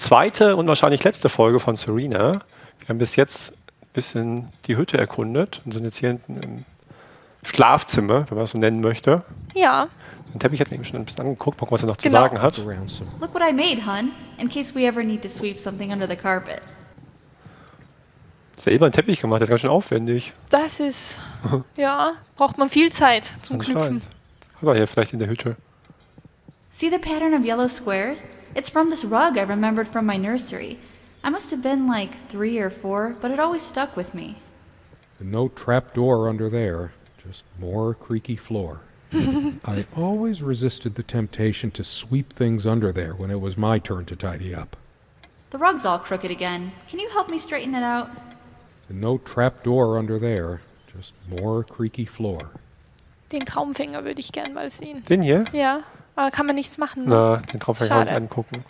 zweite und wahrscheinlich letzte Folge von Serena. Wir haben bis jetzt ein bisschen die Hütte erkundet und sind jetzt hier hinten im Schlafzimmer, wenn man das so nennen möchte. Ja. Den Teppich hat mir eben schon ein bisschen angeguckt, gucken, was er noch zu sagen hat. Look what I made, hun, in case we ever need to sweep something under the carpet. Selber einen Teppich gemacht, das ist ganz schön aufwendig. Das ist, ja, braucht man viel Zeit zum Knüpfen. Aber hier vielleicht in der Hütte. See the pattern of yellow squares? It's from this rug I remembered from my nursery. I must have been like 3 or 4, but it always stuck with me. No trap door under there, just more creaky floor. I always resisted the temptation to sweep things under there when it was my turn to tidy up. The rug's all crooked again. Can you help me straighten it out? No trap door under there, just more creaky floor. Den Traumfänger würde ich gern mal sehen. Den hier? Ja, aber kann man nichts machen. Ne? Na, den Traumfänger kann ich angucken.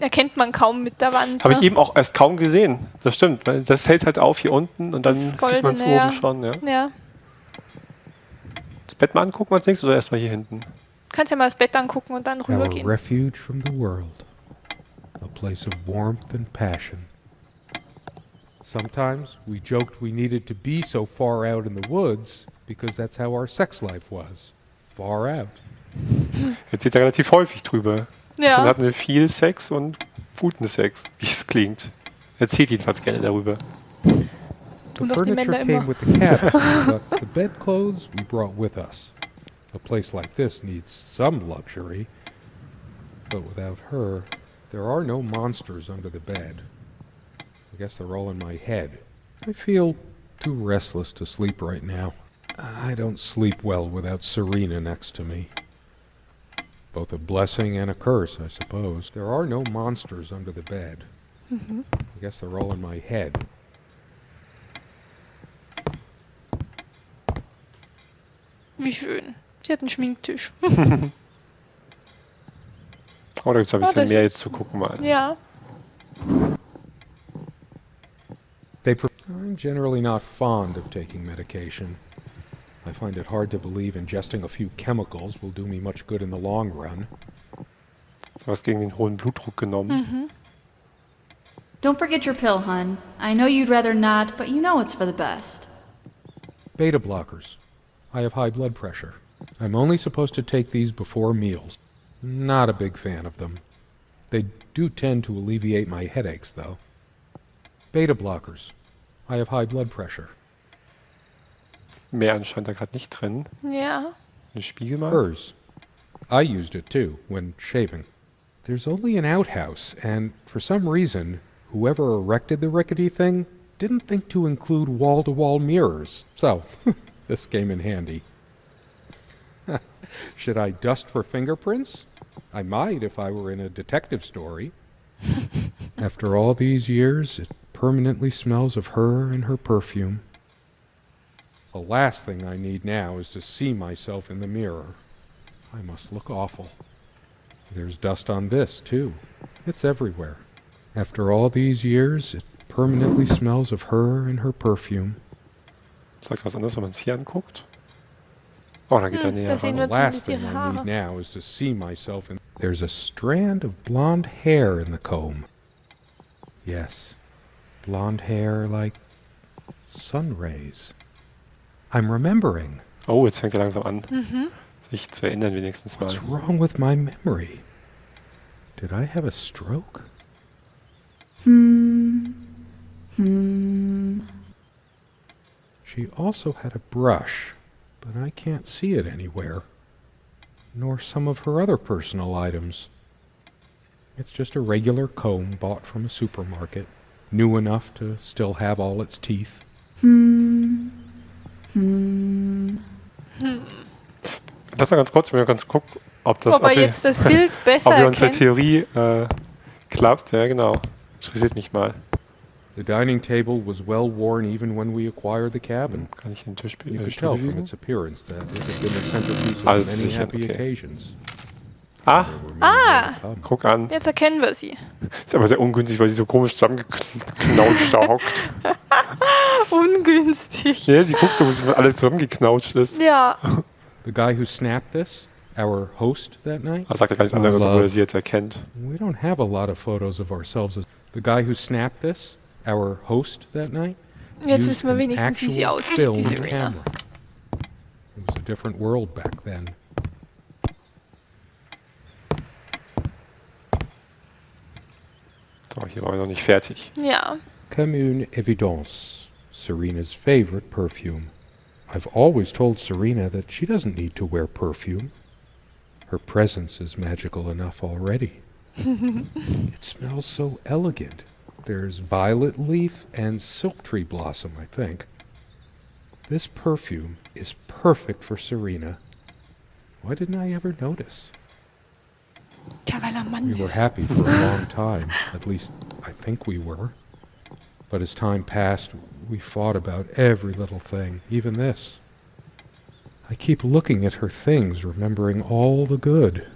Erkennt man kaum mit der Wand. Habe ich eben auch erst kaum gesehen. Das stimmt, weil das fällt halt auf hier unten und dann sieht man es oben schon. Ja. Das Bett mal angucken als nächstes oder erstmal hier hinten? Kannst ja mal das Bett angucken und dann rübergehen. Our refuge from the world. A place of warmth and passion. Sometimes we joked we needed to be so far out in the woods because that's how our sex life was. Far out. Jetzt seht ihr relativ häufig drüber. Ja. Dann hatten wir viel Sex und guten Sex, wie es klingt. Erzählt jedenfalls gerne darüber. The furniture came with the cabin, but the bedclothes we brought with us. A place like this needs some luxury, but without her, there are no monsters under the bed. I guess they're all in my head. I feel too restless to sleep right now. I don't sleep well without Serena next to me. Both a blessing and a curse, I suppose. There are no monsters under the bed. I guess they're all in my head. Wie schön. Sie hat einen Schminktisch. Oh, da gibt es ein bisschen mehr jetzt zu gucken mal. Ja. I'm generally not fond of taking medication. I find it hard to believe ingesting a few chemicals will do me much good in the long run. Du hast gegen den hohen Blutdruck genommen. Don't forget your pill, hun. I know you'd rather not, but you know it's for the best. Beta blockers. I have high blood pressure. I'm only supposed to take these before meals. Not a big fan of them. They do tend to alleviate my headaches, though. Beta blockers. I have high blood pressure. Mehr anscheinend da gerade nicht drin. Ja. Den Spiegel mal. Hers. I used it too, when shaving. There's only an outhouse, and for some reason, whoever erected the rickety thing didn't think to include wall-to-wall mirrors. So, this came in handy. Should I dust for fingerprints? I might if I were in a detective story. After all these years, it permanently smells of her and her perfume. The last thing I need now is to see myself in the mirror. I must look awful. There's dust on this, too. It's everywhere. After all these years, it permanently smells of her and her perfume. Sagt was anderes, wenn man es hier anguckt? Oh, da geht er näher das ran. The last thing I need now is to see myself in... There's a strand of blonde hair in the comb. Yes, blonde hair like sun rays. I'm remembering. Oh, jetzt fängt er langsam an, sich zu erinnern wenigstens mal. What's wrong with my memory? Did I have a stroke? She also had a brush, but I can't see it anywhere, nor some of her other personal items. It's just a regular comb bought from a supermarket, new enough to still have all its teeth. Lass mal ganz kurz, wenn wir ganz gucken, ob das Ob er jetzt das Bild besser ob wir unsere erkennt. Theorie klappt. Ja, genau. Das interessiert mich mal. The dining table was well worn even when we acquired the cabin. Kann ich den Tisch You could tell from its appearance that it had been the centerpiece of Alles many sicher, happy okay. occasions. Ah, There were many more to come. guck an. Jetzt erkennen wir sie. Ist aber sehr ungünstig, weil sie so komisch zusammengeknautscht da hockt. Ungünstig. Ja, sie guckt so, wie alles zusammengeknautscht ist. Ja. The guy who snapped this, our host that night. Er sagt ja gar nichts anderes, obwohl er sie jetzt erkennt. We don't have a lot of photos of ourselves as the guy who snapped this, our host that night. Jetzt used wissen wir an wenigstens, wie sie actual aussieht, film die Serena. camera. It was a different world back then. So, hier waren wir noch nicht fertig. Ja. Comme une évidence, Serena's favorite perfume. I've always told Serena that she doesn't need to wear perfume. Her presence is magical enough already. It smells so elegant. There's violet leaf and silk tree blossom, I think. This perfume is perfect for Serena. Why didn't I ever notice? Ja, weil er Mann We were ist. happy for a long time. At least, I think we were. But as time passed, we fought about every little thing, even this. I keep looking at her things, remembering all the good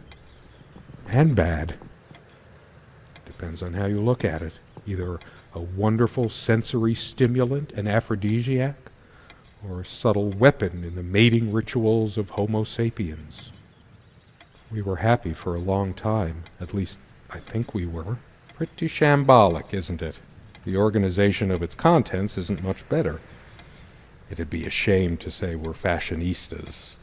and bad. Depends on how you look at it. Either a wonderful sensory stimulant and aphrodisiac, or a subtle weapon in the mating rituals of Homo sapiens. We were happy for a long time, at least I think we were. Pretty shambolic, isn't it? The organization of its contents isn't much better. It'd be a shame to say we're fashionistas.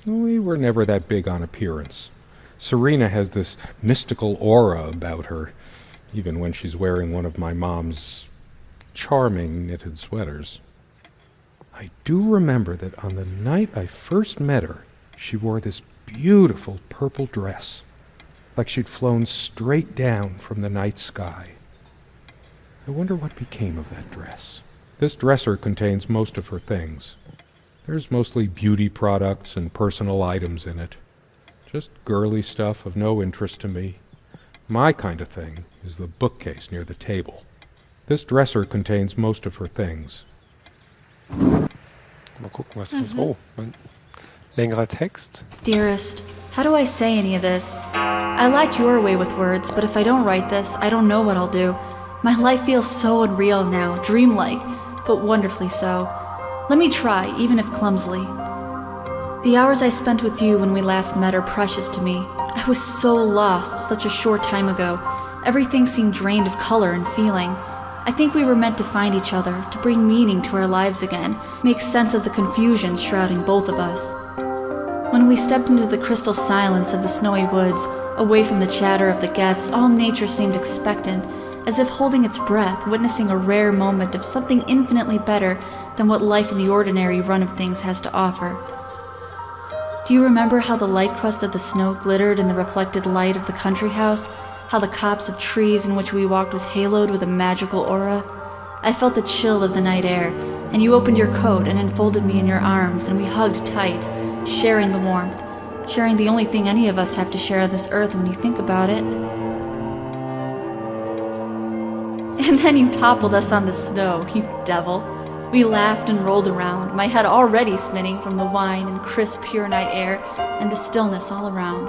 We were never that big on appearance. Serena has this mystical aura about her, even when she's wearing one of my mom's charming knitted sweaters. I do remember that on the night I first met her, she wore this beautiful purple dress, like she'd flown straight down from the night sky. I wonder what became of that dress. This dresser contains most of her things. There's mostly beauty products and personal items in it. Just girly stuff of no interest to me. My kind of thing is the bookcase near the table. This dresser contains most of her things. Mal gucken, was das ist. Oh, ein längerer Text. Dearest, how do I say any of this? I like your way with words, but if I don't write this, I don't know what I'll do. My life feels so unreal now, dreamlike, but wonderfully so. Let me try, even if clumsily. The hours I spent with you when we last met are precious to me. I was so lost such a short time ago. Everything seemed drained of color and feeling. I think we were meant to find each other, to bring meaning to our lives again, make sense of the confusion shrouding both of us. When we stepped into the crystal silence of the snowy woods, away from the chatter of the guests, all nature seemed expectant, as if holding its breath, witnessing a rare moment of something infinitely better than what life in the ordinary run of things has to offer. Do you remember how the light crust of the snow glittered in the reflected light of the country house? How the copse of trees in which we walked was haloed with a magical aura? I felt the chill of the night air, and you opened your coat and enfolded me in your arms, and we hugged tight, sharing the warmth, sharing the only thing any of us have to share on this earth when you think about it. And then you toppled us on the snow, you devil. We laughed and rolled around, my head already spinning from the wine and crisp, pure night air and the stillness all around.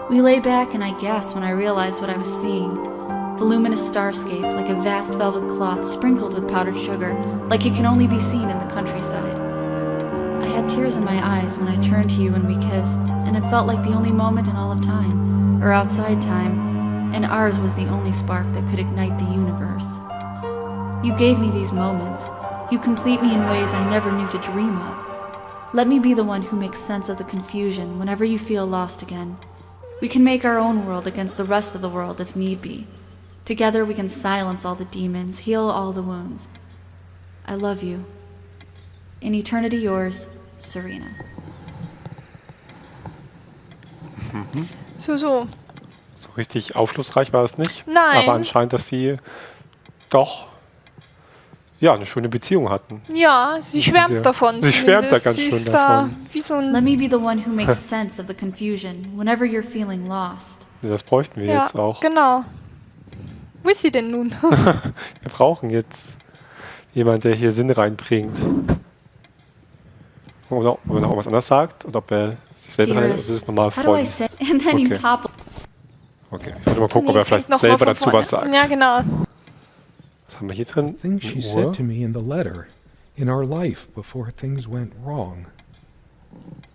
We lay back and I gasped when I realized what I was seeing. The luminous starscape, like a vast velvet cloth sprinkled with powdered sugar, like it can only be seen in the countryside. I had tears in my eyes when I turned to you and we kissed, and it felt like the only moment in all of time, or outside time, and ours was the only spark that could ignite the universe. You gave me these moments. You complete me in ways I never knew to dream of. Let me be the one who makes sense of the confusion whenever you feel lost again. We can make our own world against the rest of the world if need be. Together we can silence all the demons, heal all the wounds. I love you. In eternity yours, Serena. So. So richtig aufschlussreich war es nicht. Nein. Aber anscheinend, dass sie doch eine schöne Beziehung hatten. Ja, sie schwärmt davon. Sie schwärmt da ganz sie schön ist davon. Da wie so ein Let me be the one who makes sense of the confusion whenever you're feeling lost. Das bräuchten wir jetzt auch. Genau. Wo ist sie denn nun? Wir brauchen jetzt jemanden, der hier Sinn reinbringt. Oder ob er noch was anderes sagt oder ob er sich selber das ist normal how do I freut. say? And then you topple. Okay, ich wollte mal gucken, ob er vielleicht noch mal selber von dazu vorne. was sagt. Ja, genau. Was haben wir hier drin? Things she Eine said Uhr. to me in the letter, in our life before things went wrong.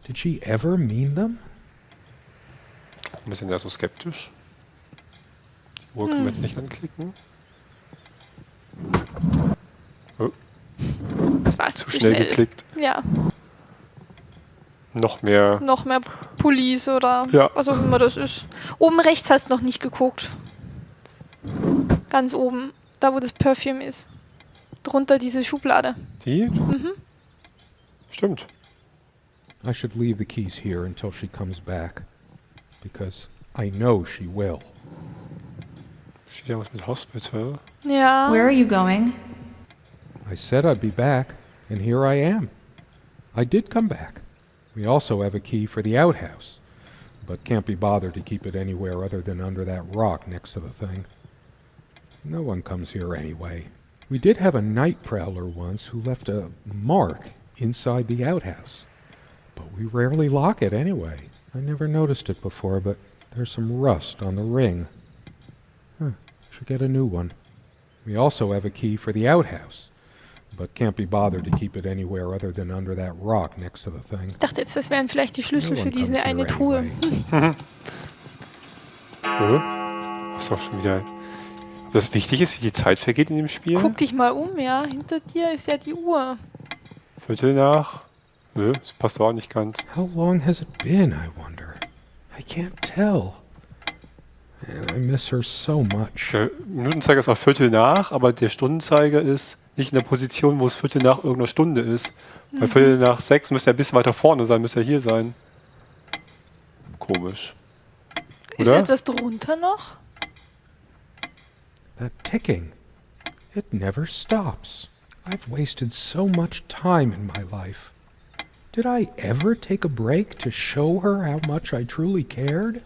Did she ever mean them? ein bisschen eher so skeptisch. Die Uhr können wir jetzt nicht anklicken. Oh, Das war zu schnell geklickt. Ja, Noch mehr. noch mehr Police oder Ja. was auch immer das ist. Oben rechts hast du noch nicht geguckt. Ganz oben, da wo das Perfume ist. Drunter diese Schublade. Die? Stimmt. I should leave the keys here until she comes back, because I know she will. Steht ja was mit Hospital. Ja. Where are you going? I said I'd be back, and here I am. I did come back. We also have a key for the outhouse, but can't be bothered to keep it anywhere other than under that rock next to the thing. No one comes here anyway. We did have a night prowler once who left a mark inside the outhouse, but we rarely lock it anyway. I never noticed it before, but there's some rust on the ring. Should get a new one. We also have a key for the outhouse, but can't be bothered to keep it anywhere other than under that rock next to the thing. Ich dachte jetzt, das wären vielleicht die Schlüssel No für one comes diese here eine Truhe. anyway. Ist doch schon wieder. Ob das wichtig ist, wie die Zeit vergeht in dem Spiel? Guck dich mal um, ja. Hinter dir ist ja die Uhr. Viertel nach. Das passt aber auch nicht ganz. How long has it been, I wonder? I can't tell. And I miss her so much. Der Minutenzeiger ist auf Viertel nach, aber der Stundenzeiger ist nicht in der Position, wo es Viertel nach irgendeiner Stunde ist. Bei Viertel nach 6 müsste er ein bisschen weiter vorne sein, müsste er hier sein. Komisch. Ist Oder? etwas drunter noch? That ticking. It never stops. I've wasted so much time in my life. Did I ever take a break to show her how much I truly cared?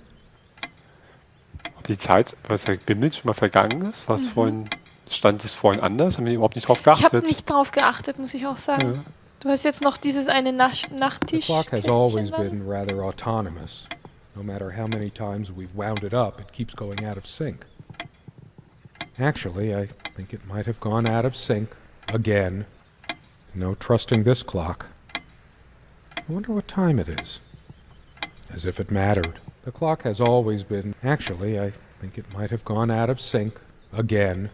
Die Zeit, was ja bimmelt, schon mal vergangen ist, was vorhin, stand es vorhin anders, haben wir überhaupt nicht drauf geachtet. Ich habe nicht drauf geachtet, muss ich auch sagen. Ja. Du hast jetzt noch dieses eine The Nachttisch. clock has always been rather autonomous. No matter how many times we've wound it up, it keeps going out of sync. Actually, I think it might have gone out of sync again. No trusting this clock. I wonder what time it is. As if it mattered. The clock has always been... Actually, I think it might have gone out of sync again.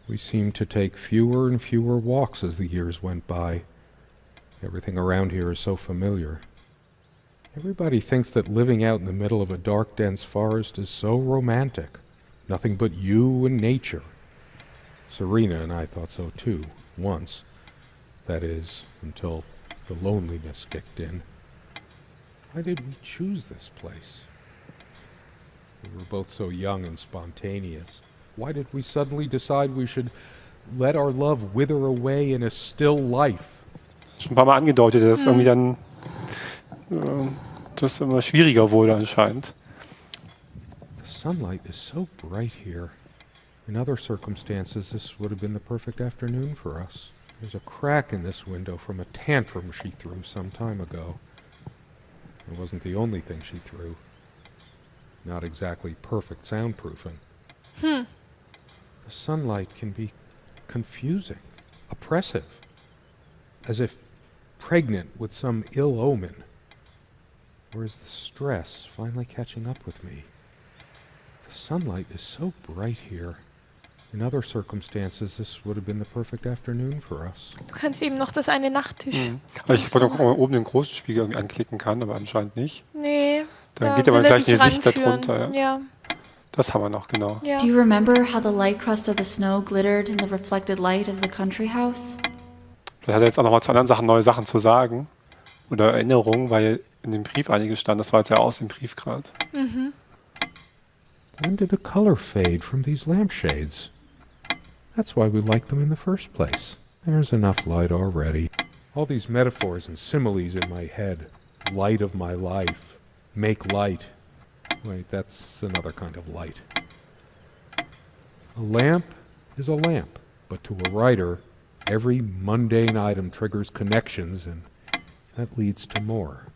We seemed to take fewer and fewer walks as the years went by. Everything around here is so familiar. Everybody thinks that living out in the middle of a dark, dense forest is so romantic. Nothing but you and nature. Serena and I thought so too, once. That is, until the loneliness kicked in. Why did we choose this place? We were both so young and spontaneous. Why did we suddenly decide we should let our love wither away in a still life? Schon ein paar Mal angedeutet, dass irgendwie dann das immer schwieriger wurde anscheinend. The sunlight is so bright here. In other circumstances, this would have been the perfect afternoon for us. There's a crack in this window from a tantrum she threw some time ago. It wasn't the only thing she threw. Not exactly perfect soundproofing. The sunlight can be confusing, oppressive, as if pregnant with some ill omen. Or is the stress finally catching up with me? The sunlight is so bright here. In other circumstances, this would have been the perfect afternoon for us. Du kannst eben noch das eine Nachttisch. Aber ich wollte gucken, ob man oben den großen Spiegel irgendwie anklicken kann, aber anscheinend nicht. Nee. Dann da geht aber will er gleich die dich Sicht ranführen. darunter. Ja. Ja. Das haben wir noch, genau. Ja. Do you remember how the light crust of the snow glittered in the reflected light of the country house? Vielleicht hat er jetzt auch nochmal zu anderen Sachen neue Sachen zu sagen. Oder Erinnerungen, weil in dem Brief einiges stand. Das war jetzt ja aus dem Brief gerade. When did the color fade from these lampshades? That's why we like them in the first place. There's enough light already. All these metaphors and similes in my head. Light of my life. Make light. Wait, that's another kind of light. A lamp is a lamp, but to a writer, every mundane item triggers connections, and that leads to more.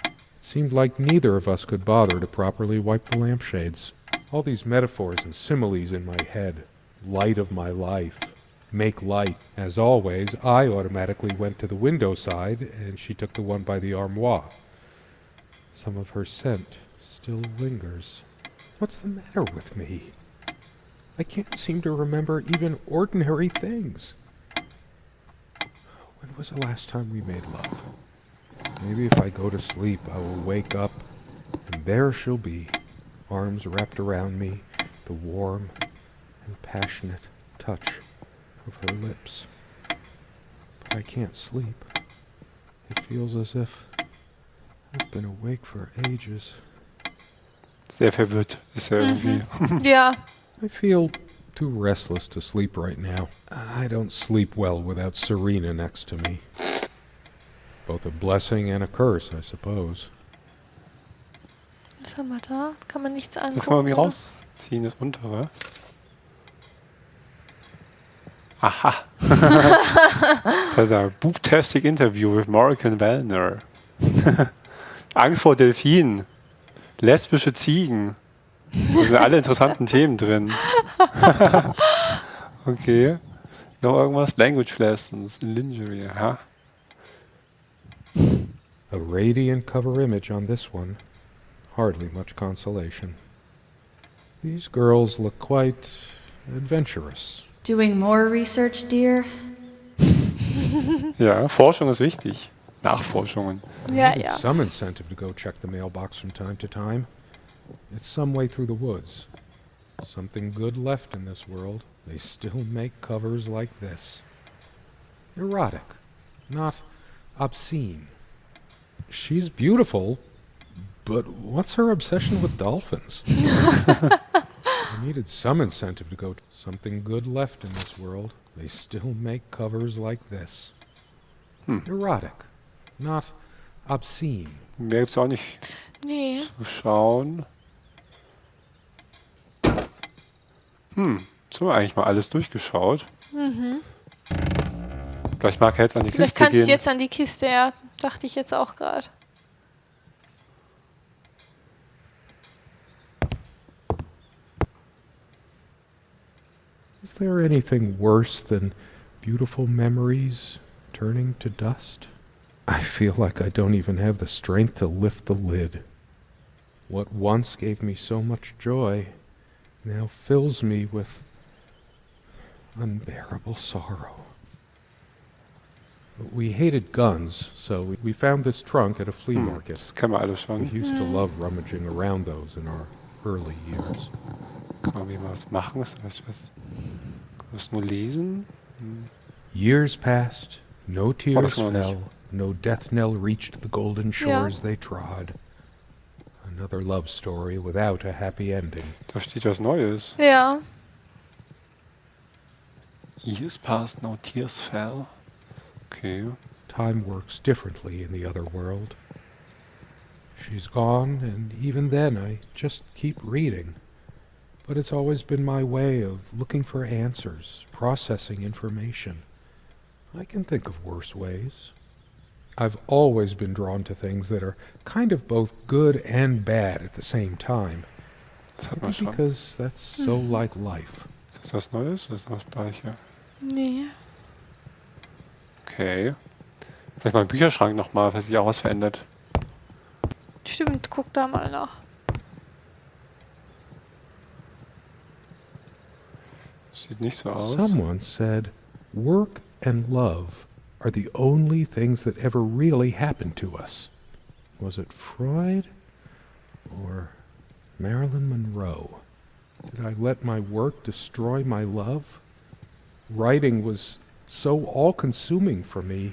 It seemed like neither of us could bother to properly wipe the lampshades. All these metaphors and similes in my head. Light of my life. Make light. As always, I automatically went to the window side, and she took the one by the armoire. Some of her scent still lingers. What's the matter with me? I can't seem to remember even ordinary things. When was the last time we made love? Maybe if I go to sleep, I will wake up, and there she'll be, arms wrapped around me, the warm and passionate touch of her lips. But I can't sleep. It feels as if I've been awake for ages. Sehr verwirrt ist er irgendwie. Ja. I feel too restless to sleep right now. I don't sleep well without Serena next to me. Both a blessing and a curse, I suppose. Was haben wir da? Kann man nichts angucken. Das kann man irgendwie rausziehen, das untere. Aha. Das ist ein Boobtastic Interview with Morgan Wellner. Angst vor Delfinen. Lesbische Ziegen. Da sind alle interessanten Themen drin. Okay. Noch irgendwas? Language Lessons in Lingerie. Aha. A radiant cover image on this one. Hardly much consolation. These girls look quite adventurous. Doing more research, dear? Ja, Forschung ist wichtig. Nachforschungen. Ja, There's ja. some incentive to go check the mailbox from time to time. It's some way through the woods. Something good left in this world. They still make covers like this. Erotic, not obscene. She's beautiful, but what's her obsession with dolphins? I needed some incentive to go. Something good left in this world. They still make covers like this. Erotic, not obscene. Mehr gibt's auch nicht Nee. zu schauen. So eigentlich mal alles durchgeschaut. Vielleicht mag er jetzt an die Vielleicht Kiste kannst du gehen. jetzt an die Kiste, ja. Dachte ich jetzt auch gerade. Is there anything worse than beautiful memories turning to dust? I feel like I don't even have the strength to lift the lid. What once gave me so much joy now fills me with unbearable sorrow. We hated guns, so we found this trunk at a flea market. Das kennen wir alle We schon. used to love rummaging around those in our early years. Kann man irgendwie mal was machen? Ist das was? Kann man das nur lesen? Years passed, no tears das kann man nicht. fell, no death knell reached the golden shores they trod. Another love story without a happy ending. Da steht was Neues. Ja. Years passed, no tears fell. Okay. Time works differently in the other world. She's gone, and even then I just keep reading. But it's always been my way of looking for answers, processing information. I can think of worse ways. I've always been drawn to things that are kind of both good and bad at the same time. Das hat man Maybe schon. because that's so like life. Ist das was Neues? Das ist das Gleiche. Nee. Okay. Vielleicht mal im Bücherschrank nochmal, falls sich auch was verändert. Stimmt, guck da mal nach. Sieht nicht so aus. Someone said, work and love are the only things that ever really happened to us. Was it Freud or Marilyn Monroe? Did I let my work destroy my love? Writing was so all-consuming for me,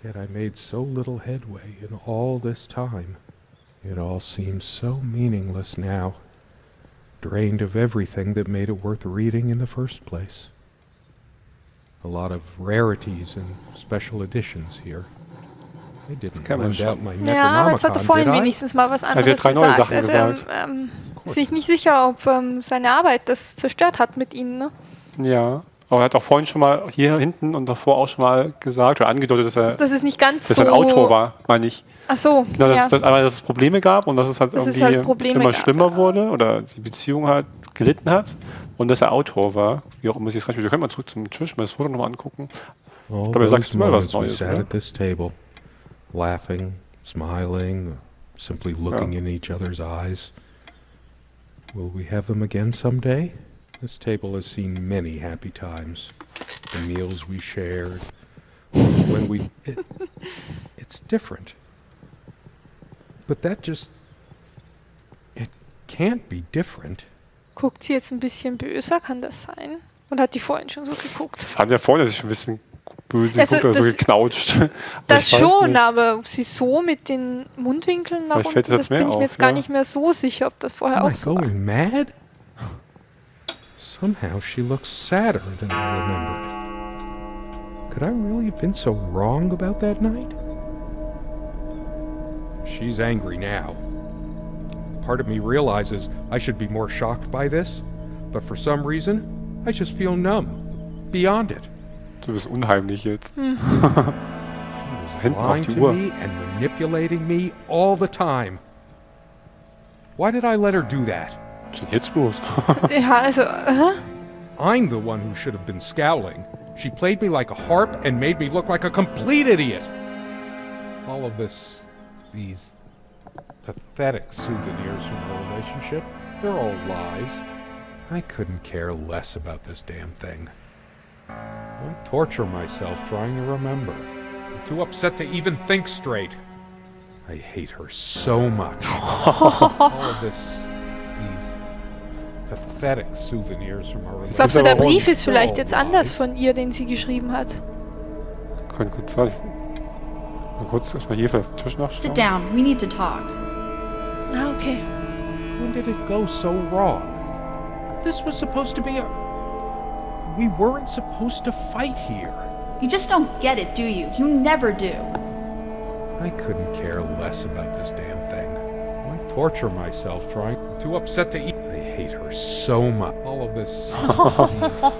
yet I made so little headway in all this time. It all seems so meaningless now, drained of everything that made it worth reading in the first place. A lot of rarities and special editions here. I didn't kann man lend out schon. my Ja, aber jetzt hat er vorhin Necronomicon, did I? wenigstens mal was hat anderes drei neue gesagt. Sachen Also, gesagt. sich nicht sicher, ob seine Arbeit das zerstört hat mit ihnen. Ne? Ja. Aber er hat auch vorhin schon mal hier hinten und davor auch schon mal gesagt oder angedeutet, dass er, Das ist nicht ganz dass so. er ein Autor war, meine ich. Ach so. Genau, ja. dass es Probleme gab und dass es halt Dass es irgendwie halt Probleme immer gab, schlimmer ja. wurde oder die Beziehung halt gelitten hat und dass er Autor war. Wie auch immer sie es recht. Wir können mal zurück zum Tisch, mal das Foto nochmal angucken. All Aber er sagt those jetzt mal was moments we Neues, sat oder? at this table, laughing, smiling, simply looking in each other's eyes. Will we have them again someday? This table has seen many happy times. The meals we shared. When we... it's different. But that just... It can't be different. Guckt sie jetzt ein bisschen böser? Kann das sein? Und hat die vorhin schon so geguckt? Fand ja vorne sich schon ein bisschen böse Also geguckt oder so das- geknautscht. Das Ich weiß schon, nicht. aber sie so mit den Mundwinkeln nach Vielleicht fällt unten, das das bin mehr ich mir auf, jetzt gar ja. nicht mehr so sicher, ob das vorher Am I auch so war. going mad? Somehow she looks sadder than I remembered. Could I really have been so wrong about that night? She's angry now. Part of me realizes I should be more shocked by this, but for some reason, I just feel numb. Beyond it. Du bist unheimlich jetzt. She was Hinten auf lying die to Uhr. me and manipulating me all the time. Why did I let her do that? Was ist denn jetzt los? Ja, also, I'm the one who should have been scowling. She played me like a harp and made me look like a complete idiot. All of these pathetic souvenirs from our relationship, they're all lies. I couldn't care less about this damn thing. I torture myself trying to remember. I'm too upset to even think straight. I hate her so much. All of these pathetic souvenirs from our relationship. glaubst du, der aber Brief rund. ist vielleicht jetzt anders lies. von ihr, den sie geschrieben hat? Kann gut sein. Mal kurz erstmal hier auf den Tisch nachschauen. Sit down. We need to talk. Ah, okay. When did it go so wrong? This was supposed to be a... We weren't supposed to fight here. You just don't get it, do you? You never do. I couldn't care less about this damn thing. I torture myself trying... Too upset to eat. I hate her so much. All of these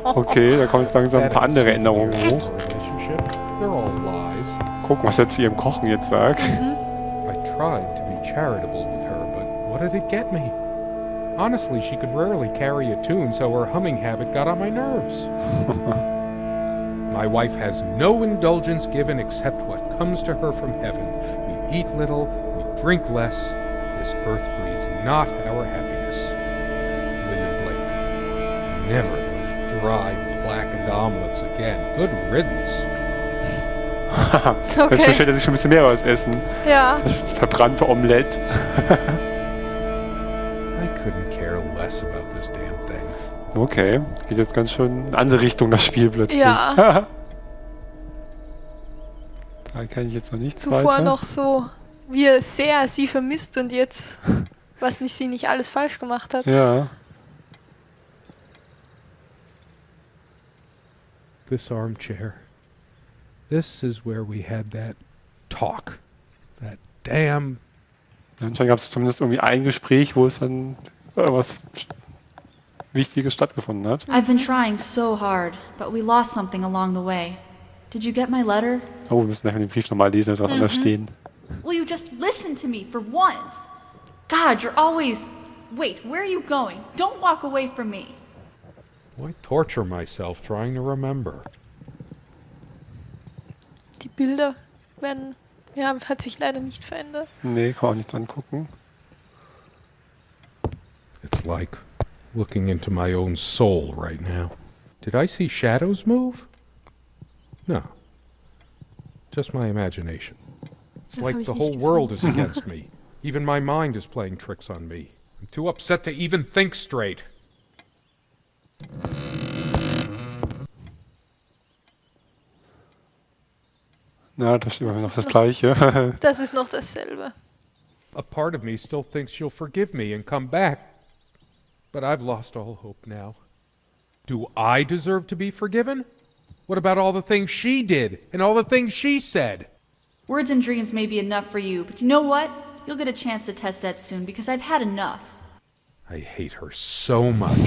Okay, da kommen jetzt langsam ein paar andere Änderungen souvenirs hoch. of our relationship, they're all lies. Gucken, was er zu ihrem Kochen jetzt sagt. I tried to be charitable with her, but what did it get me? Honestly, she could rarely carry a tune, so her humming habit got on my nerves. My wife has no indulgence given except what comes to her from heaven. We eat little, we drink less. This earth breeds not our happiness. William Blake. Never those dry, blackened omelets again. Good riddance. Jetzt Okay. bestellt er sich schon ein bisschen mehr was essen. Ja. Das ist das verbrannte Omelett. I couldn't care less about this damn thing. Okay, geht jetzt ganz schön in eine andere Richtung, das Spiel plötzlich. Ja. Da kann ich jetzt noch nichts Zuvor weiter. noch so, wie er sehr sie vermisst und jetzt, was nicht sie nicht alles falsch gemacht hat. Ja. This armchair. This is where we had that talk. That damn... Anscheinend gab es zumindest irgendwie ein Gespräch, wo es dann irgendwas Wichtiges stattgefunden hat. I've been trying so hard, but we lost something along the way. Did you get my letter? Oh, wir müssen einfach den Brief nochmal lesen, was da stehen. Will you just listen to me for once? God, you're always... Wait, where are you going? Don't walk away from me. Why torture myself trying to remember? Die Bilder werden, ja, hat sich leider nicht verändert. Nee, kann auch nichts angucken. It's like looking into my own soul right now. Did I see shadows move? No. Just my imagination. It's Das like hab ich the nicht whole gesehen. world is against me. Even my mind is playing tricks on me. I'm too upset to even think straight. Na, da steht immer noch das Gleiche. Das ist noch dasselbe. A part of me still thinks she'll forgive me and come back. But I've lost all hope now. Do I deserve to be forgiven? What about all the things she did and all the things she said? Words and dreams may be enough for you, but you know what? You'll get a chance to test that soon because I've had enough. I hate her so much.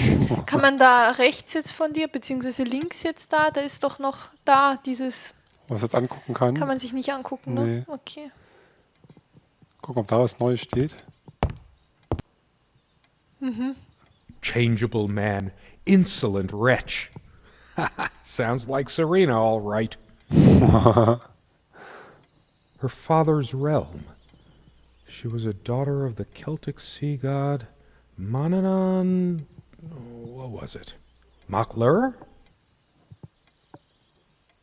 Kann man da rechts jetzt von dir, beziehungsweise links jetzt da ist doch noch da, dieses, Was jetzt angucken kann. kann man sich nicht angucken, ne? Nee. Okay. Gucken, ob da was Neues steht. Changeable man, insolent wretch. Sounds like Serena, all right. Her father's realm. She was a daughter of the Celtic sea god Mananan. What was it? Makler?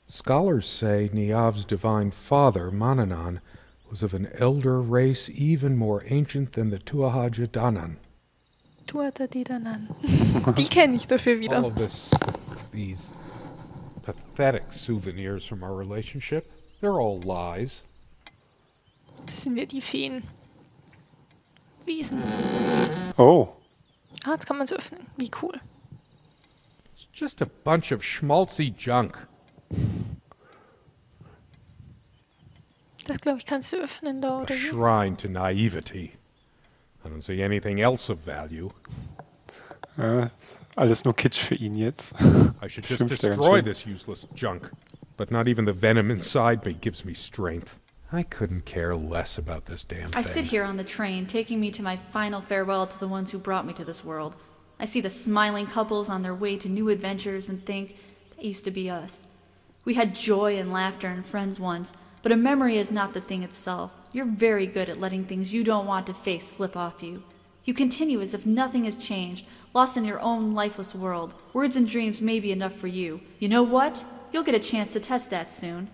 Scholars say Niamh's divine father, Mananan, was of an elder race even more ancient than the Tuatha Danann. Tuatha Danann. Die kenne ich dafür All wieder. of these pathetic souvenirs from our relationship, they're all lies. Das sind ja die Feen. Wesen. Oh. Ah, jetzt kann man es öffnen. Wie cool. It's just a bunch of schmaltzy junk. Das, glaube ich, kannst du öffnen da, A oder wie? shrine to naivety. I don't see anything else of value. Ja, alles nur Kitsch für ihn jetzt. I should just Schimpft er ganz destroy schön. this useless junk. But not even the venom inside me gives me strength. I couldn't care less about this damn thing. I sit here on the train, taking me to my final farewell to the ones who brought me to this world. I see the smiling couples on their way to new adventures and think, that used to be us. We had joy and laughter and friends once, but a memory is not the thing itself. You're very good at letting things you don't want to face slip off you. You continue as if nothing has changed, lost in your own lifeless world. Words and dreams may be enough for you. You know what? You'll get a chance to test that soon.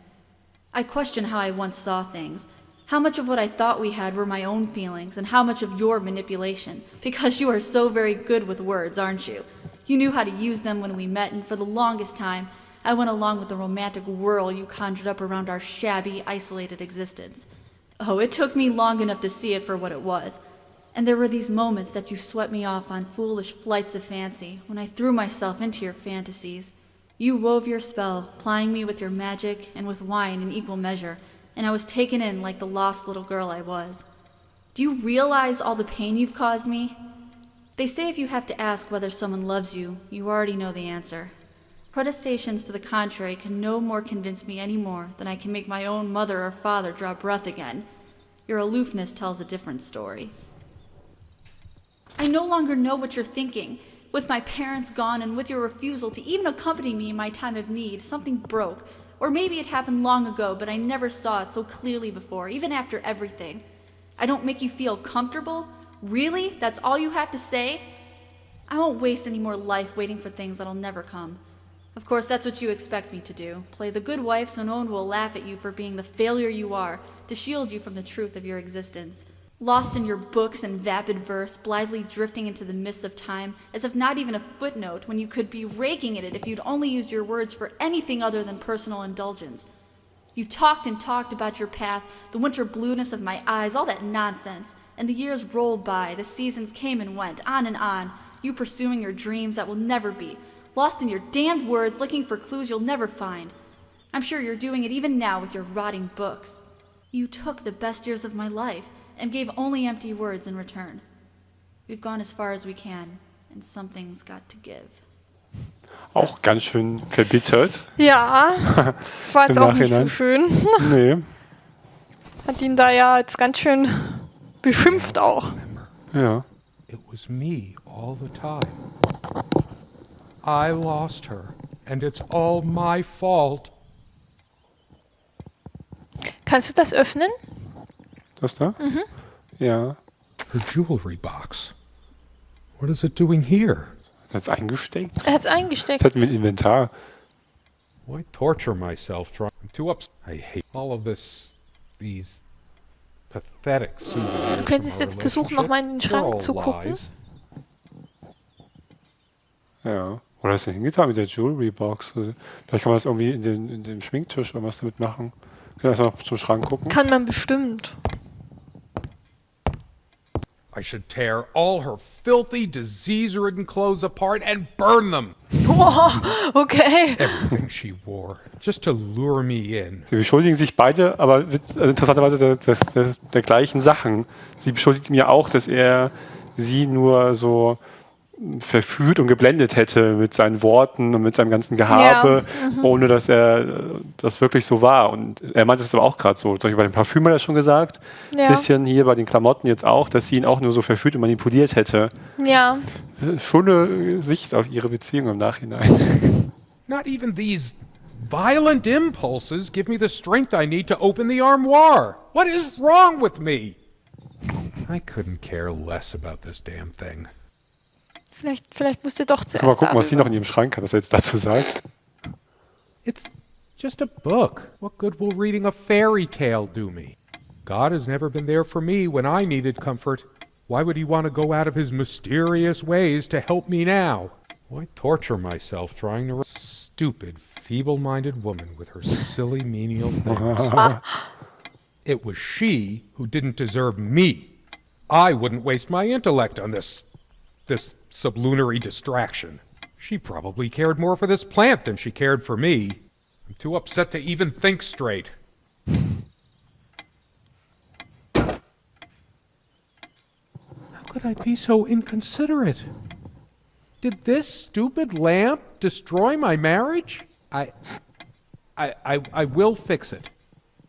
I question how I once saw things. How much of what I thought we had were my own feelings, and how much of your manipulation. Because you are so very good with words, aren't you? You knew how to use them when we met, and for the longest time, I went along with the romantic whirl you conjured up around our shabby, isolated existence. Oh, it took me long enough to see it for what it was. And there were these moments that you swept me off on foolish flights of fancy, when I threw myself into your fantasies. You wove your spell, plying me with your magic and with wine in equal measure, and I was taken in like the lost little girl I was. Do you realize all the pain you've caused me? They say if you have to ask whether someone loves you, you already know the answer. Protestations to the contrary can no more convince me any more than I can make my own mother or father draw breath again. Your aloofness tells a different story. I no longer know what you're thinking. With my parents gone and with your refusal to even accompany me in my time of need, something broke. Or maybe it happened long ago, but I never saw it so clearly before, even after everything. I don't make you feel comfortable? Really? That's all you have to say? I won't waste any more life waiting for things that'll never come. Of course, that's what you expect me to do. Play the good wife so no one will laugh at you for being the failure you are, to shield you from the truth of your existence. Lost in your books and vapid verse, blithely drifting into the mists of time, as if not even a footnote when you could be raking at it if you'd only used your words for anything other than personal indulgence. You talked and talked about your path, the winter blueness of my eyes, all that nonsense. And the years rolled by, the seasons came and went, on, you pursuing your dreams that will never be, lost in your damned words, looking for clues you'll never find. I'm sure you're doing it even now with your rotting books. You took the best years of my life, and gave only empty words in return. We've gone as far as we can, and something's got to give. Auch ganz schön verbittert. Ja, das war jetzt Im auch nicht so Nachhinein. schön. Nee. Hat ihn da ja jetzt ganz schön beschimpft auch. Ja. It was me all the time. I lost her, and it's all my fault. Kannst du das öffnen? Das da? Mhm. Ja. Her jewelry box. What is it doing here? Hat es eingesteckt? Er hat es eingesteckt. Das hatten wir ein Inventar. Why torture myself trying to I hate all of these pathetic souvenirs. Du könntest from our jetzt versuchen, relationship. nochmal in den They're Schrank all zu gucken. lies. Ja. Oder hast du hingetan mit der Jewelry Box? Also, vielleicht kann man das irgendwie in dem Schminktisch irgendwas damit machen. Können wir erstmal zum Schrank gucken? Kann man bestimmt. I should tear all her filthy, disease-ridden clothes apart and burn them. Boah, okay. Everything she wore, just to lure me in. Sie beschuldigen sich beide, aber interessanterweise der gleichen Sachen. Sie beschuldigt ihn ja auch, dass er sie nur so verführt und geblendet hätte mit seinen Worten und mit seinem ganzen Gehabe, ohne dass er das wirklich so war. Und er meint es aber auch gerade so. Zum Beispiel bei dem Parfüm hat er schon gesagt, Ja. bisschen hier bei den Klamotten jetzt auch, dass sie ihn auch nur so verführt und manipuliert hätte. Ja. Schon eine Sicht auf ihre Beziehung im Nachhinein. Not even these violent impulses give me the strength I need to open the armoire. What is wrong with me? I couldn't care less about this damn thing. Vielleicht musst du doch Guck mal zuerst gucken, was sie noch in darüber. ihrem Schrank hat, was er jetzt dazu sagt. It's just a book. What good will reading a fairy tale do me? God has never been there for me when I needed comfort. Why would he want to go out of his mysterious ways to help me now? Why torture myself trying to... Stupid, feeble-minded woman with her silly menial things. It was she who didn't deserve me. I wouldn't waste my intellect on this sublunary distraction. She probably cared more for this plant than she cared for me. I'm too upset to even think straight. How could I be so inconsiderate? Did this stupid lamp destroy my marriage? I will fix it.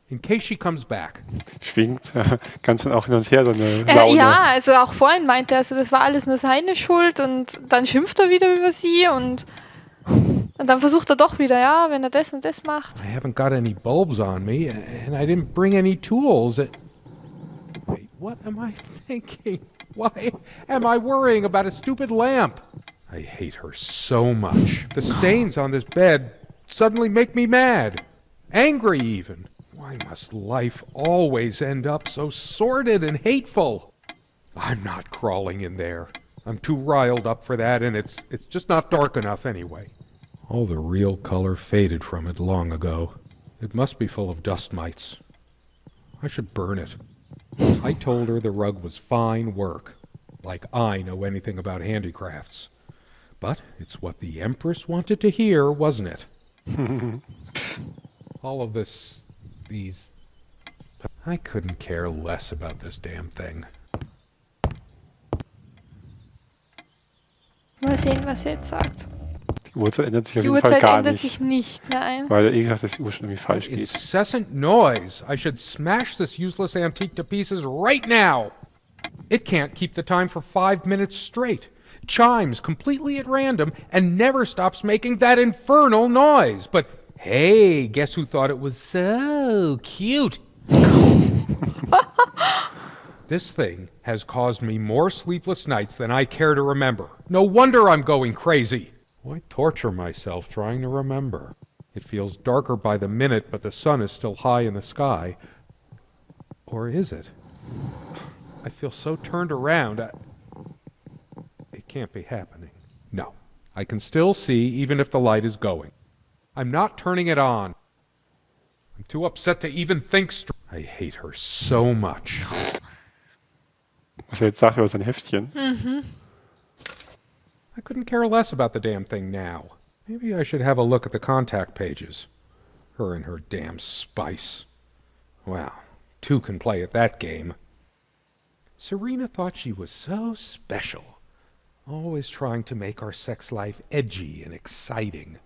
In case she comes back. Schwingt ganz auch hin und her so eine Laune. Ja, also auch vorhin meinte er, also das war alles nur seine Schuld und dann schimpft er wieder über sie und dann versucht er doch wieder, ja, wenn er das und das macht. I haven't got any bulbs on me, and I didn't bring any tools. Wait, what am I thinking? Why am I worrying about a stupid lamp? I hate her so much. The stains on this bed suddenly make me mad. Angry even. Why must life always end up so sordid and hateful? I'm not crawling in there. I'm too riled up for that, and it's just not dark enough anyway. All the real color faded from it long ago. It must be full of dust mites. I should burn it. I told her the rug was fine work, like I know anything about handicrafts. But it's what the Empress wanted to hear, wasn't it? All of these... I couldn't care less about this damn thing. Mal sehen, was er jetzt sagt. Die Uhrzeit ändert sich auf Die jeden Fall Uhrzeit gar ändert nicht. sich nicht, nein. Weil er gesagt hat, dass die Uhr schon irgendwie falsch geht. Incessant noise. I should smash this useless antique to pieces right now. It can't keep the time for 5 minutes straight. Chimes completely at random and never stops making that infernal noise. But hey, guess who thought it was so cute? This thing has caused me more sleepless nights than I care to remember. No wonder I'm going crazy. Why torture myself trying to remember? It feels darker by the minute, but the sun is still high in the sky. Or is it? I feel so turned around. It can't be happening. No. I can still see even if the light is going. I'm not turning it on. I'm too upset to even think straight. I hate her so much. Was er jetzt sagt über sein Heftchen. I couldn't care less about the damn thing now. Maybe I should have a look at the contact pages. Her and her damn spice. Wow, two can play at that game. Serena thought she was so special. Always trying to make our sex life edgy and exciting.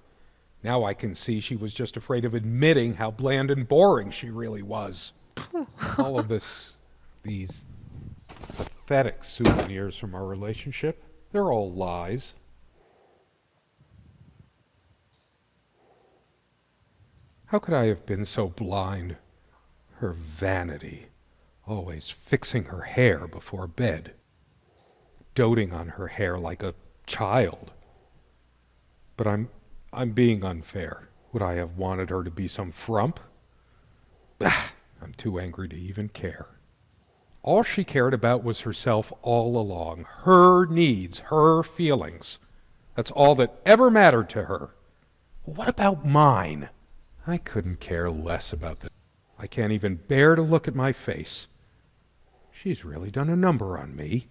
Now I can see she was just afraid of admitting how bland and boring she really was. All of these pathetic souvenirs from our relationship, they're all lies. How could I have been so blind? Her vanity, always fixing her hair before bed, doting on her hair like a child. But I'm being unfair. Would I have wanted her to be some frump? I'm too angry to even care. All she cared about was herself all along, her needs, her feelings. That's all that ever mattered to her. What about mine? I couldn't care less about this. I can't even bear to look at my face. She's really done a number on me.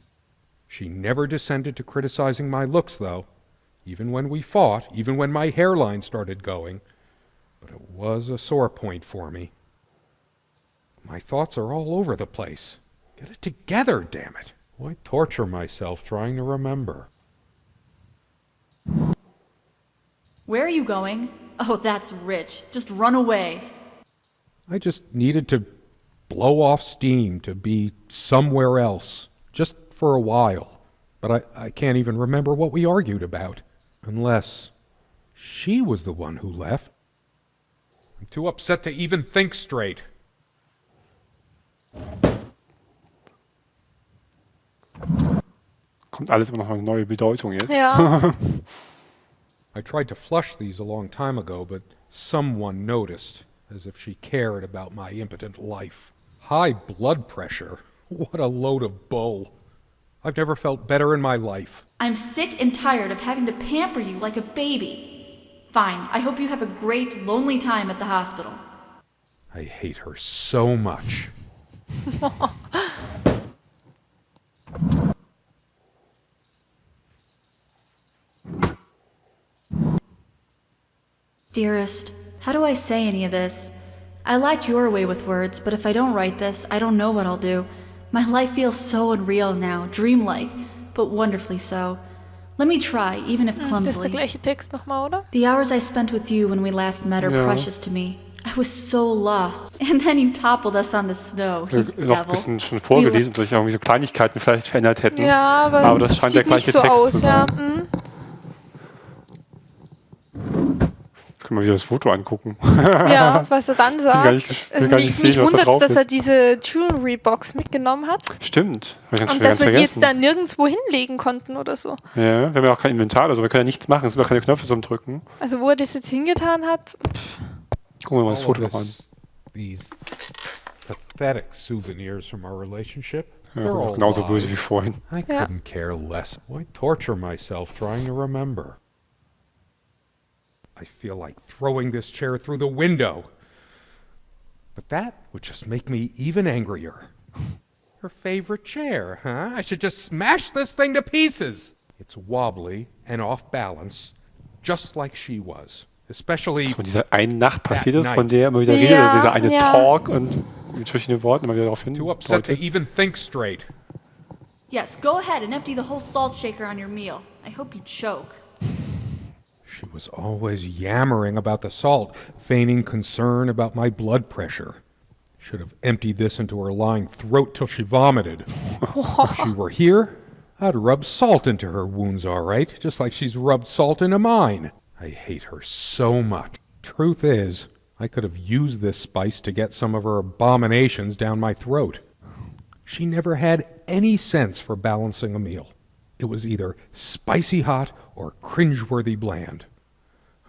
She never descended to criticizing my looks, though, even when we fought, even when my hairline started going. But it was a sore point for me. My thoughts are all over the place. Get it together, damn it. Why torture myself trying to remember? Where are you going? Oh, that's rich. Just run away. I just needed to blow off steam, to be somewhere else, just for a while. But I can't even remember what we argued about, unless she was the one who left. I'm too upset to even think straight. Kommt alles immer noch eine neue Bedeutung jetzt. Ja. I tried to flush these a long time ago, but someone noticed, as if she cared about my impotent life. High blood pressure? What a load of bull. I've never felt better in my life. I'm sick and tired of having to pamper you like a baby. Fine, I hope you have a great, lonely time at the hospital. I hate her so much. Dearest, how do I say any of this? I like your way with words, but if I don't write this, I don't know what I'll do. My life feels so unreal now, dreamlike, but wonderfully so. Let me try, even if Das ist der clumsily. gleiche Text nochmal, oder? The hours I spent with you when we last met are Ja. precious to me. I was so lost. And then you toppled us on the snow, you Noch ein devil. bisschen schon vorgelesen, dass sich irgendwie so Kleinigkeiten vielleicht verändert hätten. Ja, Aber das scheint der sieht nicht gleiche so Text aus, zu ja. sein. Mhm. Können wir wieder das Foto angucken. Ja, was er dann sagt. gar nicht ges- Also gar nicht mich sehen, was da wundert drauf dass er ist. diese Jewelry-Box mitgenommen hat. Stimmt. Hab ich ganz, Und ganz dass wir die jetzt vergessen. da nirgendwo hinlegen konnten oder so. Ja, wir haben ja auch kein Inventar, also wir können ja nichts machen. Es gibt auch keine Knöpfe zum Drücken. Also wo er das jetzt hingetan hat. Gucken wir mal das All of Foto noch an. these pathetic souvenirs from our relationship. Ja, They're all genauso lies. böse wie vorhin. I Ja. couldn't care less. Why torture myself trying to remember? I feel like throwing this chair through the window. But that would just make me even angrier. Her favorite chair, huh? I should just smash this thing to pieces. It's wobbly and off balance, just like she was. Especially Von dieser einen Nacht passiert ist, That von der er immer wieder night. redet. Ja, Dieser eine ja. Talk und mit verschiedenen Worten immer wieder darauf too upset to hindeutet. even think straight. Yes, go ahead and empty the whole salt shaker on your meal. I hope you choke. She was always yammering about the salt, feigning concern about my blood pressure. Should have emptied this into her lying throat till she vomited. If she were here, I'd rub salt into her wounds, all right, just like she's rubbed salt into mine. I hate her so much. Truth is, I could have used this spice to get some of her abominations down my throat. She never had any sense for balancing a meal. It was either spicy hot or cringeworthy bland.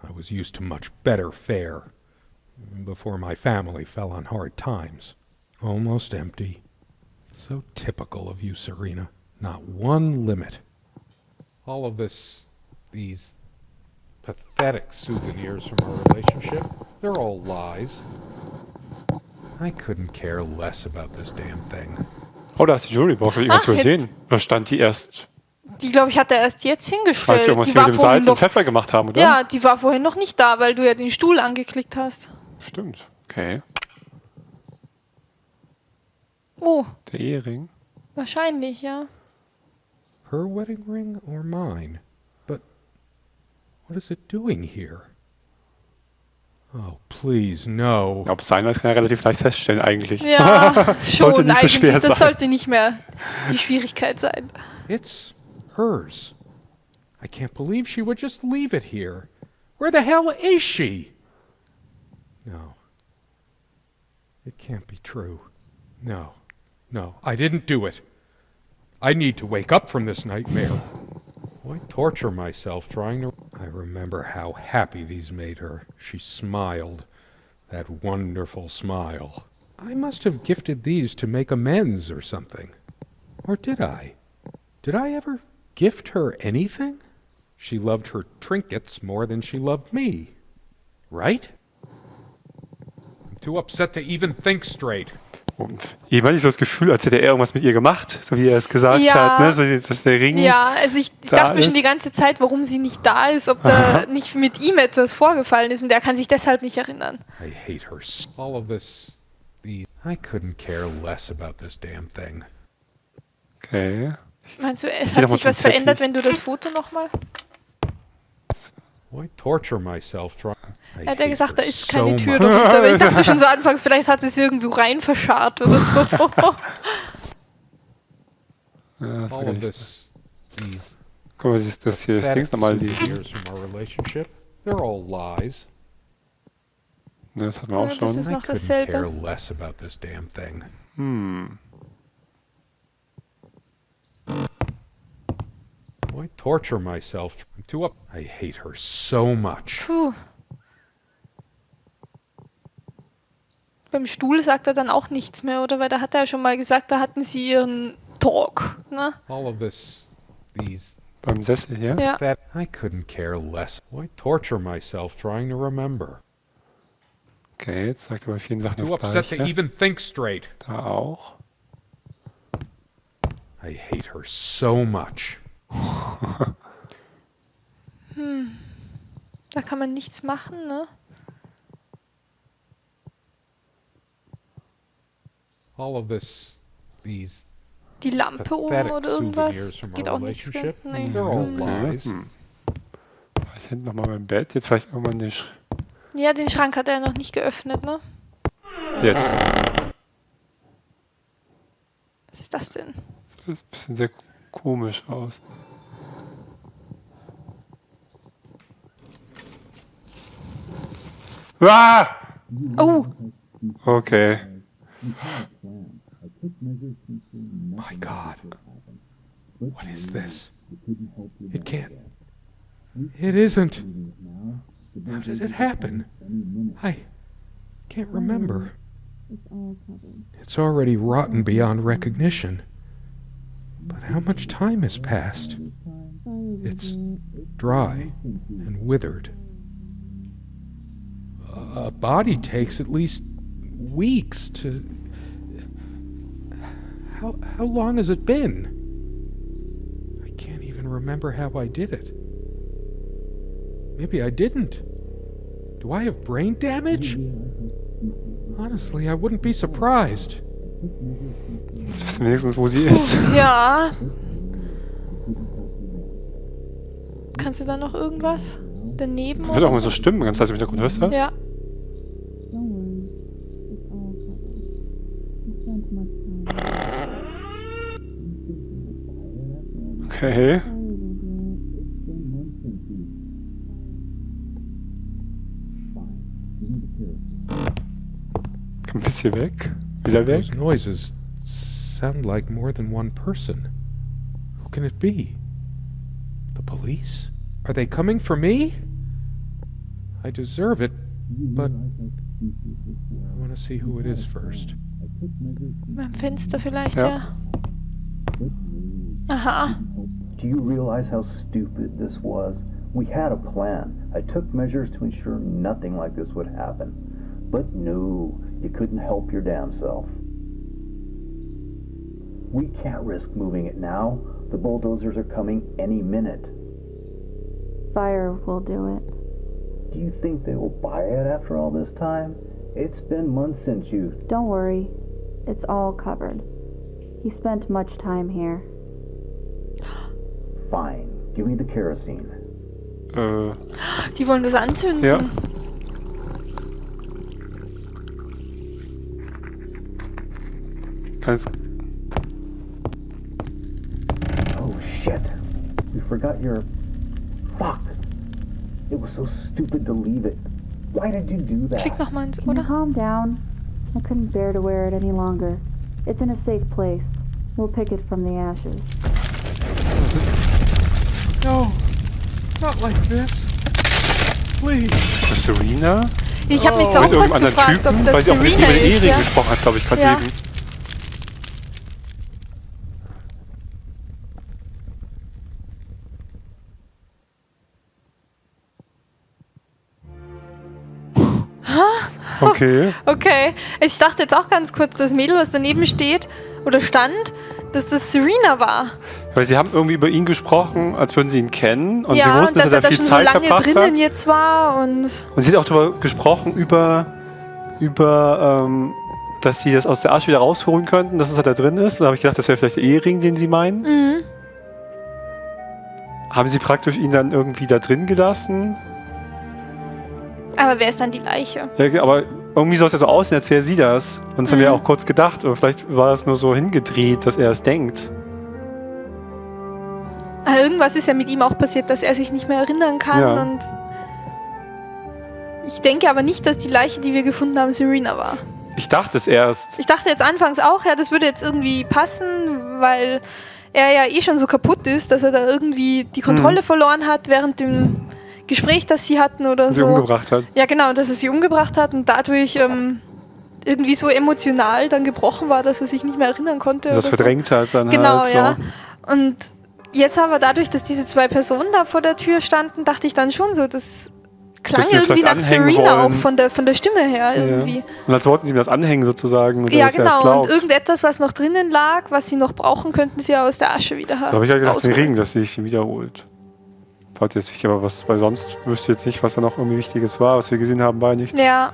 I was used to much better fare before my family fell on hard times. Almost empty. So typical of you, Serena. Not one limit. All of these pathetic souvenirs from our relationship, they're all lies. I couldn't care less about this damn thing. Oh, da ist die Jewelry-Box. Hab ich ganz Ach, übersehen. jetzt- Da stand die erst, Die, glaube ich, hat er erst jetzt weiß ich, hingestellt. irgendwas Die hier war mit dem vorhin Salz und noch, Pfeffer gemacht haben, oder? ja, die war vorhin noch nicht da, weil du ja den Stuhl angeklickt hast. Stimmt. Okay. Oh, Der Ehering. wahrscheinlich, ja. Her wedding ring or mine? But what is it doing here? Oh, please, no. Ob es sein wird, kann er relativ leicht feststellen eigentlich. Ja, schon Sollte nicht so schwer eigentlich. Das sein. sollte nicht mehr die Schwierigkeit sein. It's hers. I can't believe she would just leave it here. Where the hell is she? No. It can't be true. No. No, I didn't do it. I need to wake up from this nightmare. Why torture myself trying to... I remember how happy these made her. She smiled. That wonderful smile. I must have gifted these to make amends or something. Or did I? Did I ever gift her anything? She loved her trinkets more than she loved me. Right? I'm too upset to even think straight. Und eben hatte ich so das Gefühl, als hätte er irgendwas mit ihr gemacht, so wie er es gesagt Ja. hat, ne? So, dass der Ring. Ja, also ich Da dachte mir schon ist- die ganze Zeit, warum sie nicht da ist, ob da nicht mit ihm etwas vorgefallen ist und er kann sich deshalb nicht erinnern. I hate her. All of this... I couldn't care less about this damn thing. Okay. Meinst du, es geh hat doch mal sich was zum Teppich. verändert, wenn du das Foto nochmal? Why torture myself trying... Er hat ja gesagt, da ist keine Tür dahinter, aber ich dachte schon so anfangs, vielleicht hat sie es irgendwo rein verscharrt oder so. Ja, das All kann of ich- these Guck mal, das hier das Dings nochmal lesen. souvenirs from our relationship, they're all lies. Ne, das hatten wir auch Ja, das schon. ist I noch couldn't dasselbe. care less about this damn thing. Why torture myself? I'm too up. I hate her so much. Puh. Beim Stuhl sagt er dann auch nichts mehr, oder? Weil da hat er ja schon mal gesagt, da hatten sie ihren Talk. Ne? All of these Beim Sessel hier. Ja. that I couldn't care less. Why torture myself trying to remember? Okay, jetzt sagt er bei vielen Sachen Too das upset to Gleiche. even think straight. Da auch. I hate her so much. Da kann man nichts machen, ne? All of these Die Lampe oben pathetic oder irgendwas. souvenirs from Geht our auch nichts. Gell? relationship. Nee. They're all Okay. lies. Was hinten nochmal beim Bett? Jetzt vielleicht irgendwann den Ja, den Schrank hat er noch nicht geöffnet, ne? Jetzt. Was ist das denn? Das sieht ein bisschen sehr komisch aus. Ah! Oh, Okay. My God. What is this? It can't. It isn't. How did it happen? I can't remember. It's already rotten beyond recognition. But how much time has passed? It's dry and withered. A body takes at least weeks to... How long has it been? I can't even remember how I did it. Maybe I didn't. Do I have brain damage? Honestly, I wouldn't be surprised. Jetzt wissen wir wenigstens, wo sie ist. ja. Kannst du da noch irgendwas daneben? Hört auch mal so Stimmen, ganz heiß im Hintergrund. Hörst du das? Ja. Okay. Komm ein bisschen weg. Wieder weg. Those noises sound like more than one person. Who can it be? The police? Are they coming for me? I deserve it, but I want to see who it is first. Beim Fenster vielleicht, Ja. ja. Aha. Do you realize how stupid this was? We had a plan. I took measures to ensure nothing like this would happen. But no, you couldn't help your damn self. We can't risk moving it now. The bulldozers are coming any minute. Fire will do it. Do you think they will buy it after all this time? It's been months since you... Don't worry. It's all covered. He spent much time here. Fine, give me the kerosene. Die wollen das anzünden. Ja. Kannst. Oh shit. We forgot your... Fuck. It was so stupid to leave it. Why did you do that? Klick nochmal ins, Can you oder? calm down? I couldn't bear to wear it any longer. It's in a safe place. We'll pick it from the ashes. Das ist. No, not like this. Please. Das Serena? Ich habe mich jetzt Mit auch kurz irgendeinem anderen gefragt, Typen? ob Weil das sie auch mit Serena über den ist. Ehering Ja. gesprochen hat, glaube ich, gerade Ja. eben. Okay. Okay. Ich dachte jetzt auch ganz kurz, das Mädel, was daneben steht oder stand, dass das Serena war. Weil sie haben irgendwie über ihn gesprochen, als würden sie ihn kennen. Und ja, sie wussten, und dass er da viel schon so Zeit lange verbracht drinnen hat. jetzt war und Und sie hat auch darüber gesprochen, dass sie das aus der Asche wieder rausholen könnten, dass es halt da drin ist. Da habe ich gedacht, das wäre vielleicht der Ehering, den sie meinen. mhm. Haben sie praktisch ihn dann irgendwie da drin gelassen? Aber wer ist dann die Leiche? Ja, aber irgendwie soll es ja so aussehen, als wäre sie das. Und das haben wir ja auch kurz gedacht. Oder vielleicht war es nur so hingedreht, dass er es denkt. Aber irgendwas ist ja mit ihm auch passiert, dass er sich nicht mehr erinnern kann. Ja. Und ich denke aber nicht, dass die Leiche, die wir gefunden haben, Serena war. Ich dachte es erst. Ich dachte jetzt anfangs auch, ja, das würde jetzt irgendwie passen, weil er ja eh schon so kaputt ist, dass er da irgendwie die Kontrolle verloren hat während dem Gespräch, das sie hatten oder sie so. umgebracht hat. Ja, genau, dass er sie umgebracht hat und dadurch irgendwie so emotional dann gebrochen war, dass er sich nicht mehr erinnern konnte. Das oder verdrängt hat dann Genau, halt so. ja. Und jetzt aber dadurch, dass diese 2 Personen da vor der Tür standen, dachte ich dann schon so, das klang Dass sie das irgendwie nach vielleicht anhängen Serena wollen. auch von der Stimme her irgendwie. Und als wollten sie ihm das anhängen sozusagen. Und Ja, das erst genau. glaubt. Und irgendetwas, was noch drinnen lag, was sie noch brauchen, könnten sie aus der Asche wieder Da habe ich halt gedacht, den rausholen. Ring, dass sie sich wiederholt. War jetzt wichtig, aber weil sonst wüsste ich jetzt nicht, was da noch irgendwie Wichtiges war. Was wir gesehen haben, war nichts. Ja,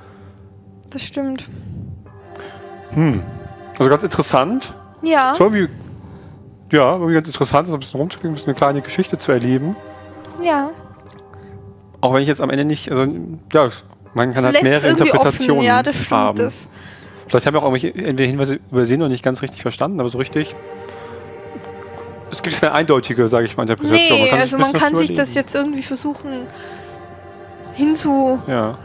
das stimmt. Also ganz interessant. Ja, So irgendwie, ja, irgendwie ganz interessant, so ein bisschen rumzukriegen, ein bisschen eine kleine Geschichte zu erleben. ja. Auch wenn ich jetzt am Ende nicht, also ja, man kann Es halt lässt es mehrere irgendwie Interpretationen offen. Ja, das stimmt. haben. Das. Vielleicht haben wir auch irgendwelche entweder Hinweise übersehen und nicht ganz richtig verstanden, aber so richtig. Es gibt keine eindeutige, sage ich mal, Interpretation. Nee, sich also ein man bisschen kann was sich das überlegen. jetzt irgendwie versuchen hinzudrehen, Ja.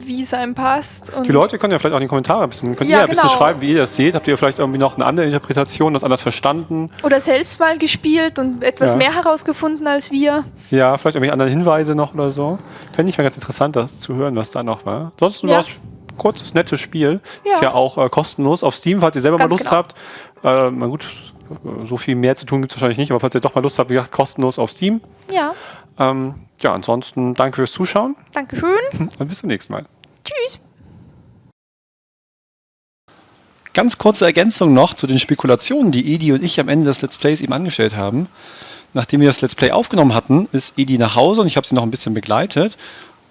wie es einem passt. Und Die Leute können ja vielleicht auch in den Kommentaren ein bisschen, könnt Ja, ihr ein bisschen genau. schreiben, wie ihr das seht. Habt ihr vielleicht irgendwie noch eine andere Interpretation, das anders verstanden? oder selbst mal gespielt und etwas Ja. mehr herausgefunden als wir. Ja, vielleicht irgendwelche anderen Hinweise noch oder so. Fände ich mal ganz interessant, das zu hören, was da noch war. Ansonsten Ja. war es ein kurzes, nettes Spiel. Ist Ja. ja auch kostenlos auf Steam, falls ihr selber Ganz mal Lust genau. habt. Na gut, so viel mehr zu tun gibt es wahrscheinlich nicht, aber falls ihr doch mal Lust habt, wie gesagt, kostenlos auf Steam. Ja, Ja, ansonsten danke fürs Zuschauen Dankeschön. und bis zum nächsten Mal. Tschüss. Ganz kurze Ergänzung noch zu den Spekulationen, die Edi und ich am Ende des Let's Plays eben angestellt haben. Nachdem wir das Let's Play aufgenommen hatten, ist Edi nach Hause und ich habe sie noch ein bisschen begleitet.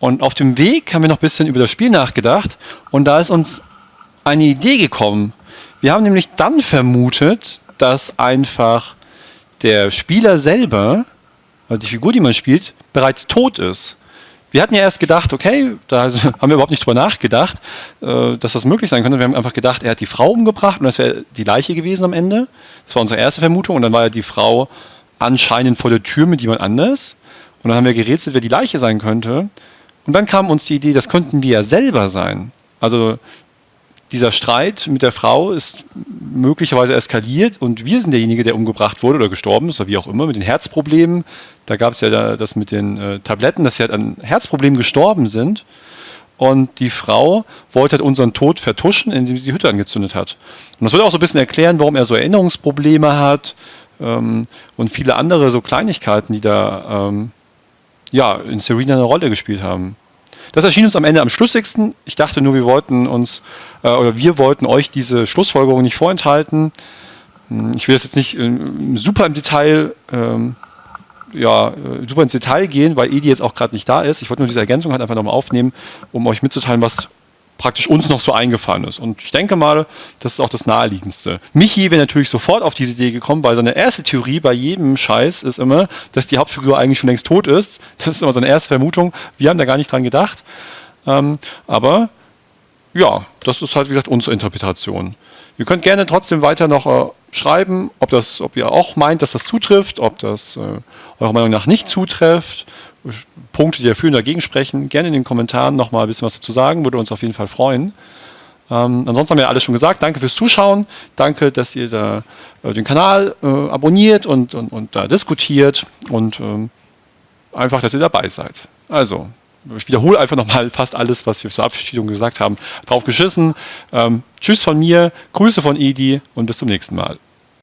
Und auf dem Weg haben wir noch ein bisschen über das Spiel nachgedacht und da ist uns eine Idee gekommen. Wir haben nämlich dann vermutet, dass einfach der Spieler selber, also die Figur, die man spielt, bereits tot ist. Wir hatten ja erst gedacht, okay, da haben wir überhaupt nicht drüber nachgedacht, dass das möglich sein könnte. Wir haben einfach gedacht, er hat die Frau umgebracht und das wäre die Leiche gewesen am Ende. Das war unsere erste Vermutung und dann war ja die Frau anscheinend vor der Tür mit jemand anders. Und dann haben wir gerätselt, wer die Leiche sein könnte. Und dann kam uns die Idee, das könnten wir ja selber sein. Also dieser Streit mit der Frau ist möglicherweise eskaliert und wir sind derjenige, der umgebracht wurde oder gestorben ist oder wie auch immer, mit den Herzproblemen. Da gab es ja das mit den Tabletten, dass sie halt an Herzproblemen gestorben sind. Und die Frau wollte halt unseren Tod vertuschen, indem sie die Hütte angezündet hat. Und das würde auch so ein bisschen erklären, warum er so Erinnerungsprobleme hat und viele andere so Kleinigkeiten, die da in Serena eine Rolle gespielt haben. Das erschien uns am Ende am schlüssigsten. Ich dachte nur, wir wollten euch diese Schlussfolgerung nicht vorenthalten. Ich will das jetzt nicht super im Detail, super ins Detail gehen, weil Edi jetzt auch gerade nicht da ist. Ich wollte nur diese Ergänzung halt einfach nochmal aufnehmen, um euch mitzuteilen, was praktisch uns noch so eingefallen ist. Und ich denke mal, das ist auch das Naheliegendste. Michi wäre natürlich sofort auf diese Idee gekommen, weil seine erste Theorie bei jedem Scheiß ist immer, dass die Hauptfigur eigentlich schon längst tot ist. Das ist immer seine erste Vermutung. Wir haben da gar nicht dran gedacht. Aber ja, das ist halt, wie gesagt, unsere Interpretation. Ihr könnt gerne trotzdem weiter noch schreiben, ob ihr auch meint, dass das zutrifft, ob das eurer Meinung nach nicht zutrifft. Punkte, die dafür und dagegen sprechen, gerne in den Kommentaren noch mal ein bisschen was dazu sagen, würde uns auf jeden Fall freuen. Ansonsten haben wir alles schon gesagt. Danke fürs Zuschauen. Danke, dass ihr da den Kanal abonniert und da diskutiert und einfach, dass ihr dabei seid. Also, ich wiederhole einfach nochmal fast alles, was wir zur Abschiedung gesagt haben. Drauf geschissen. Tschüss von mir, Grüße von Edi und bis zum nächsten Mal.